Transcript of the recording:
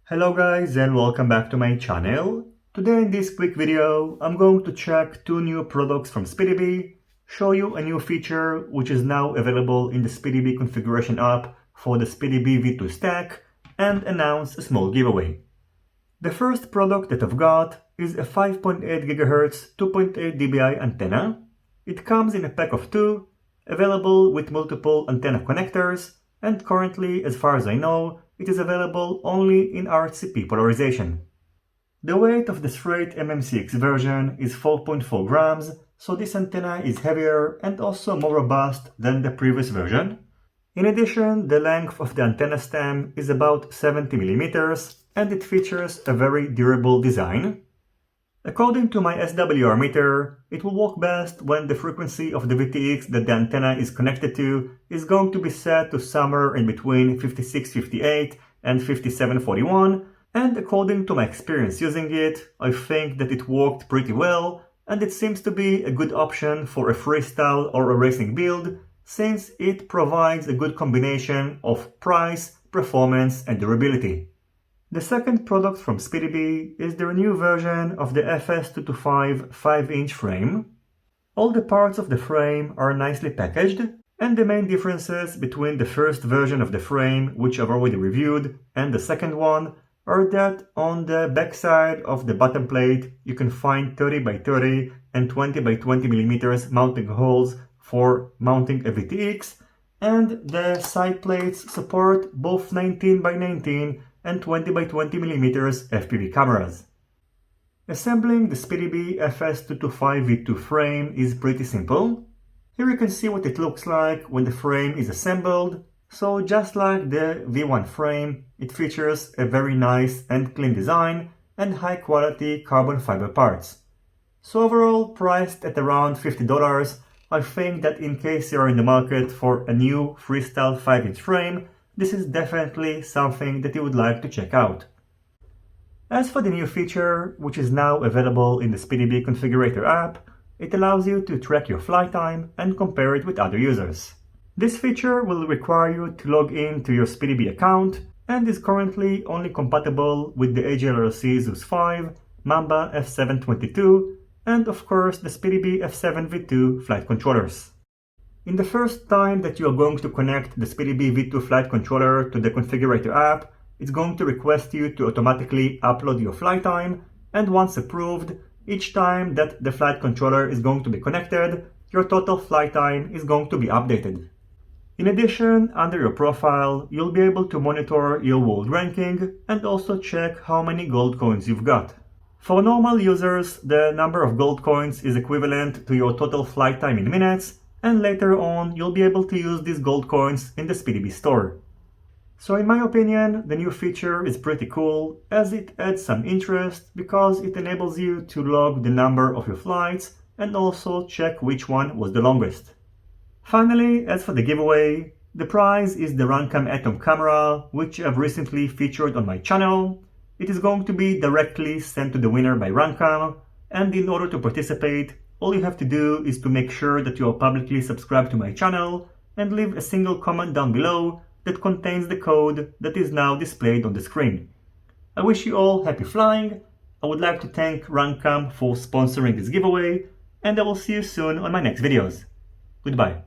Hello guys and welcome back to my channel. Today in this quick video I'm going to check two new products from SpeedyBee, show you a new feature which is now available in the SpeedyBee configuration app for the SpeedyBee V2 stack, and announce a small giveaway. The first product that I've got is a 5.8 GHz 2.8 dBi antenna. It comes in a pack of two, available with multiple antenna connectors, and currently, as far as I know, it is available only in RCP polarization. The weight of the straight MMCX version is 4.4 grams, so this antenna is heavier and also more robust than the previous version. In addition, the length of the antenna stem is about 70 mm and it features a very durable design. According to my SWR meter, it will work best when the frequency of the VTX that the antenna is connected to is going to be set to somewhere in between 5658 and 5741, and according to my experience using it, I think that it worked pretty well, and it seems to be a good option for a freestyle or a racing build, since it provides a good combination of price, performance and durability. The second product from SpeedyBee is their new version of the FS225 5-inch frame. All the parts of the frame are nicely packaged, and the main differences between the first version of the frame, which I've already reviewed, and the second one are that on the backside of the bottom plate you can find 30 by 30 and 20 by 20 mm mounting holes for mounting a VTX, and the side plates support both 19 by 19 and 20 by 20 mm FPV cameras. Assembling the SpeedyBee FS225 V2 frame is pretty simple. Here you can see what it looks like when the frame is assembled. So just like the V1 frame, it features a very nice and clean design and high quality carbon fiber parts. So overall, priced at around $50, I think that in case you're in the market for a new freestyle 5-inch frame, this is definitely something that you would like to check out. As for the new feature, which is now available in the SpeedyBee configurator app, it allows you to track your flight time and compare it with other users. This feature will require you to log in to your SpeedyBee account and is currently only compatible with the AGLRC Zeus 5, Mamba F722, and of course the SpeedyBee F7 V2 flight controllers. In the first time that you are going to connect the SpeedyBee V2 flight controller to the configurator app, it's going to request you to automatically upload your flight time, and once approved, each time that the flight controller is going to be connected, your total flight time is going to be updated. In addition, under your profile, you'll be able to monitor your world ranking and also check how many gold coins you've got. For normal users, the number of gold coins is equivalent to your total flight time in minutes, and later on you'll be able to use these gold coins in the SpeedyBee store. So in my opinion, the new feature is pretty cool, as it adds some interest because it enables you to log the number of your flights and also check which one was the longest. Finally, as for the giveaway, the prize is the Runcam Atom camera, which I've recently featured on my channel. It is going to be directly sent to the winner by Runcam, and in order to participate, all you have to do is to make sure that you are publicly subscribed to my channel and leave a single comment down below that contains the code that is now displayed on the screen. I wish you all happy flying. I would like to thank Runcam for sponsoring this giveaway, and I will see you soon on my next videos. Goodbye.